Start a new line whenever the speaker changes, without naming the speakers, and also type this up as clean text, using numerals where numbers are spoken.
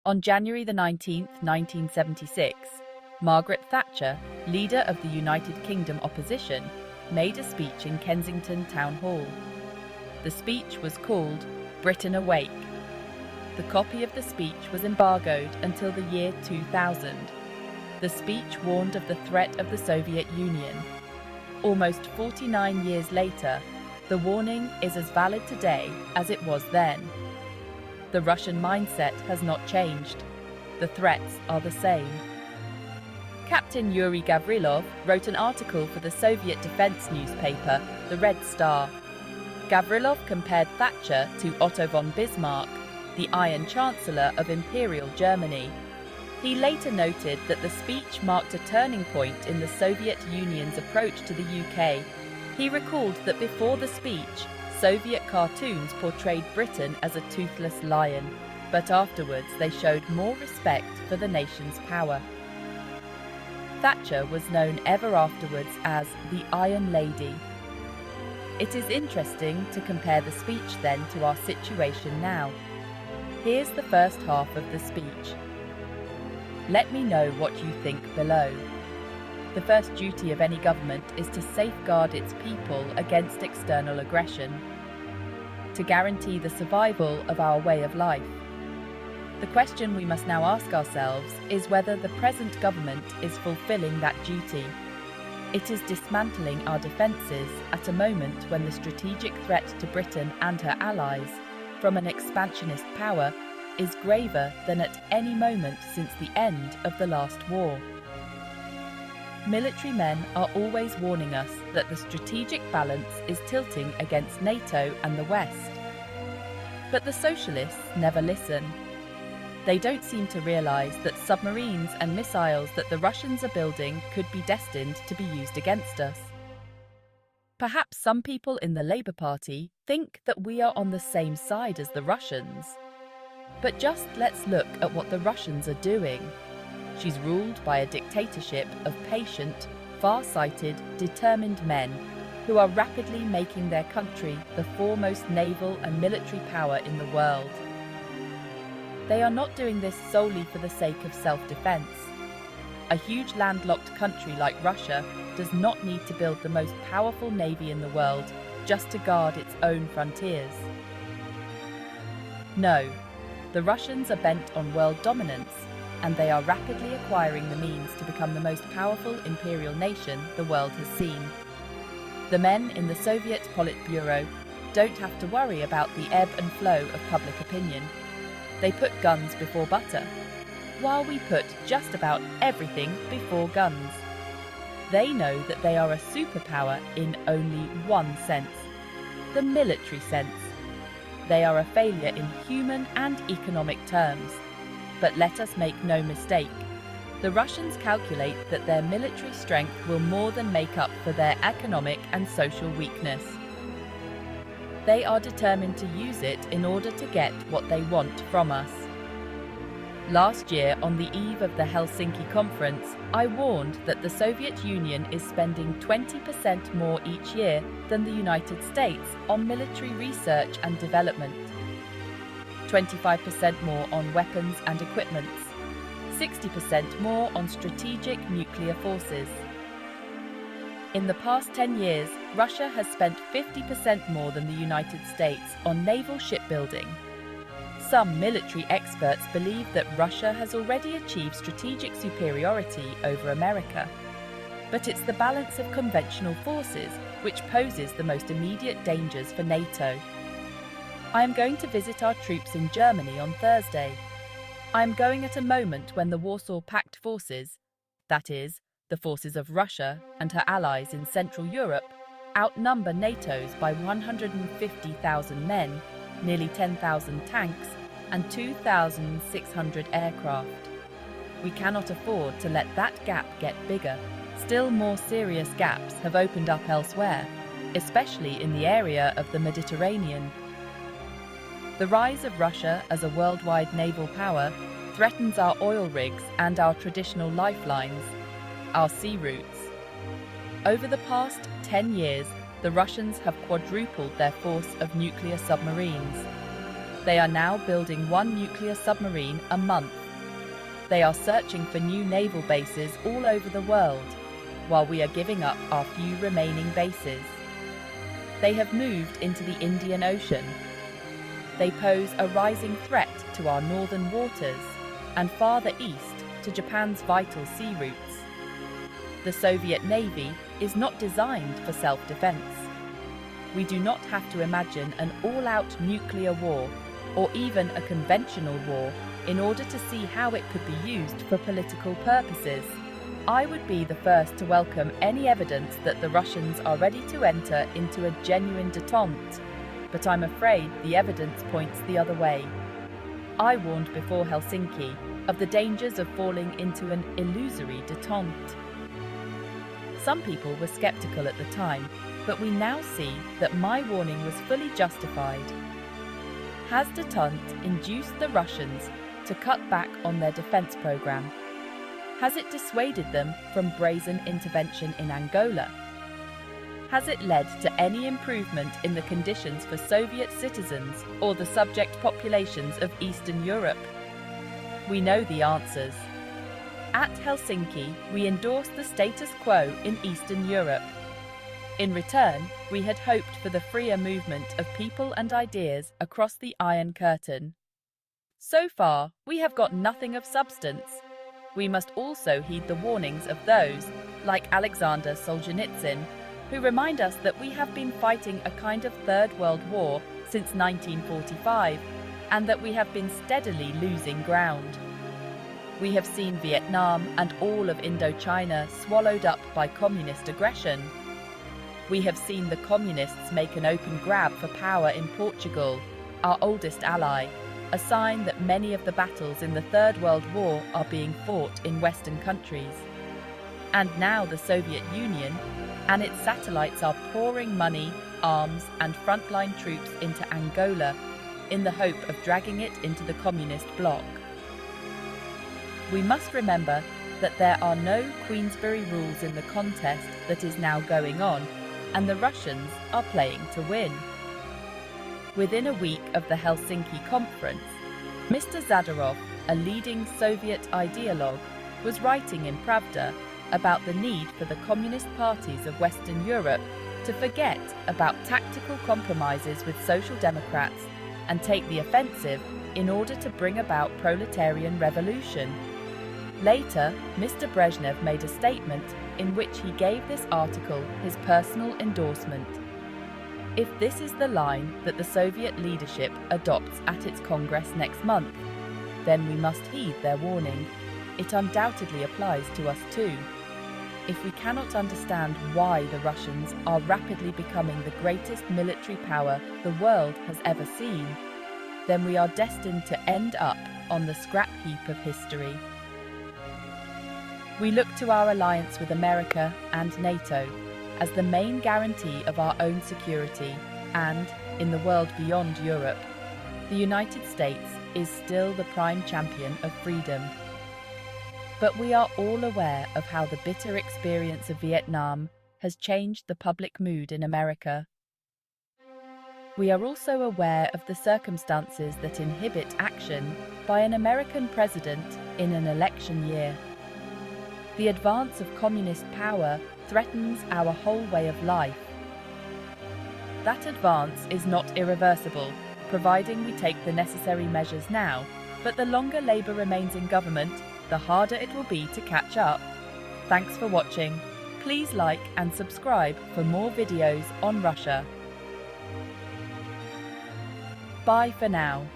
On January the 19th, 1976, Margaret Thatcher, leader of the United Kingdom opposition, made a speech in Kensington Town Hall. The speech was called Britain Awake. The copy of the speech was embargoed until the year 2000. The speech warned of the threat of the Soviet Union. Almost 49 years later, the warning is as valid today as it was then. The Russian mindset has not changed. The threats are the same. Captain Yuri Gavrilov wrote an article for the Soviet defense newspaper, the Red Star. Gavrilov compared Thatcher to Otto von Bismarck, the Iron Chancellor of Imperial Germany. He later noted that the speech marked a turning point in the Soviet Union's approach to the UK. He recalled that before the speech, Soviet cartoons portrayed Britain as a toothless lion, but afterwards they showed more respect for the nation's power. Thatcher was known ever afterwards as the Iron Lady. It is interesting to compare the speech then to our situation now. Here's the first half of the speech. Let me know what you think below. The first duty of any government is to safeguard its people against external aggression, to guarantee the survival of our way of life. The question we must now ask ourselves is whether the present government is fulfilling that duty. It is dismantling our defences at a moment when the strategic threat to Britain and her allies from an expansionist power is graver than at any moment since the end of the last war. Military men are always warning us that the strategic balance is tilting against NATO and the West. But the socialists never listen. They don't seem to realise that submarines and missiles that the Russians are building could be destined to be used against us. Perhaps some people in the Labour Party think that we are on the same side as the Russians. But just let's look at what the Russians are doing. She's ruled by a dictatorship of patient, far-sighted, determined men who are rapidly making their country the foremost naval and military power in the world. They are not doing this solely for the sake of self-defense. A huge landlocked country like Russia does not need to build the most powerful navy in the world just to guard its own frontiers. No, the Russians are bent on world dominance, and they are rapidly acquiring the means to become the most powerful imperial nation the world has seen. The men in the Soviet Politburo don't have to worry about the ebb and flow of public opinion. They put guns before butter, while we put just about everything before guns. They know that they are a superpower in only one sense, the military sense. They are a failure in human and economic terms. But let us make no mistake, the Russians calculate that their military strength will more than make up for their economic and social weakness. They are determined to use it in order to get what they want from us. Last year, on the eve of the Helsinki conference, I warned that the Soviet Union is spending 20% more each year than the United States on military research and development, 25% more on weapons and equipment, 60% more on strategic nuclear forces. In the past 10 years, Russia has spent 50% more than the United States on naval shipbuilding. Some military experts believe that Russia has already achieved strategic superiority over America. But it's the balance of conventional forces which poses the most immediate dangers for NATO. I am going to visit our troops in Germany on Thursday. I am going at a moment when the Warsaw Pact forces, that is, the forces of Russia and her allies in Central Europe, outnumber NATO's by 150,000 men, nearly 10,000 tanks, and 2,600 aircraft. We cannot afford to let that gap get bigger. Still more serious gaps have opened up elsewhere, especially in the area of the Mediterranean. The rise of Russia as a worldwide naval power threatens our oil rigs and our traditional lifelines, our sea routes. Over the past 10 years, the Russians have quadrupled their force of nuclear submarines. They are now building one nuclear submarine a month. They are searching for new naval bases all over the world, while we are giving up our few remaining bases. They have moved into the Indian Ocean. They pose a rising threat to our northern waters and farther east to Japan's vital sea routes. The Soviet Navy is not designed for self-defense. We do not have to imagine an all-out nuclear war or even a conventional war in order to see how it could be used for political purposes. I would be the first to welcome any evidence that the Russians are ready to enter into a genuine détente, but I'm afraid the evidence points the other way. I warned before Helsinki of the dangers of falling into an illusory détente. Some people were skeptical at the time, but we now see that my warning was fully justified. Has détente induced the Russians to cut back on their defense program? Has it dissuaded them from brazen intervention in Angola? Has it led to any improvement in the conditions for Soviet citizens or the subject populations of Eastern Europe? We know the answers. At Helsinki, we endorsed the status quo in Eastern Europe. In return, we had hoped for the freer movement of people and ideas across the Iron Curtain. So far, we have got nothing of substance. We must also heed the warnings of those, like Alexander Solzhenitsyn, who remind us that we have been fighting a kind of Third World War since 1945, and that we have been steadily losing ground. We have seen Vietnam and all of Indochina swallowed up by communist aggression. We have seen the communists make an open grab for power in Portugal, our oldest ally, a sign that many of the battles in the Third World War are being fought in Western countries. And now the Soviet Union and its satellites are pouring money, arms and frontline troops into Angola in the hope of dragging it into the communist bloc. We must remember that there are no Queensberry rules in the contest that is now going on, and the Russians are playing to win. Within a week of the Helsinki conference, Mr. Zadorov, a leading Soviet ideologue, was writing in Pravda about the need for the communist parties of Western Europe to forget about tactical compromises with Social Democrats and take the offensive in order to bring about proletarian revolution. Later, Mr. Brezhnev made a statement in which he gave this article his personal endorsement. If this is the line that the Soviet leadership adopts at its Congress next month, then we must heed their warning. It undoubtedly applies to us too. If we cannot understand why the Russians are rapidly becoming the greatest military power the world has ever seen, then we are destined to end up on the scrap heap of history. We look to our alliance with America and NATO as the main guarantee of our own security, and, in the world beyond Europe, the United States is still the prime champion of freedom. But we are all aware of how the bitter experience of Vietnam has changed the public mood in America. We are also aware of the circumstances that inhibit action by an American president in an election year. The advance of communist power threatens our whole way of life. That advance is not irreversible, providing we take the necessary measures now, but the longer Labour remains in government, the harder it will be to catch up. Thanks for watching. Please like and subscribe for more videos on Russia. Bye for now.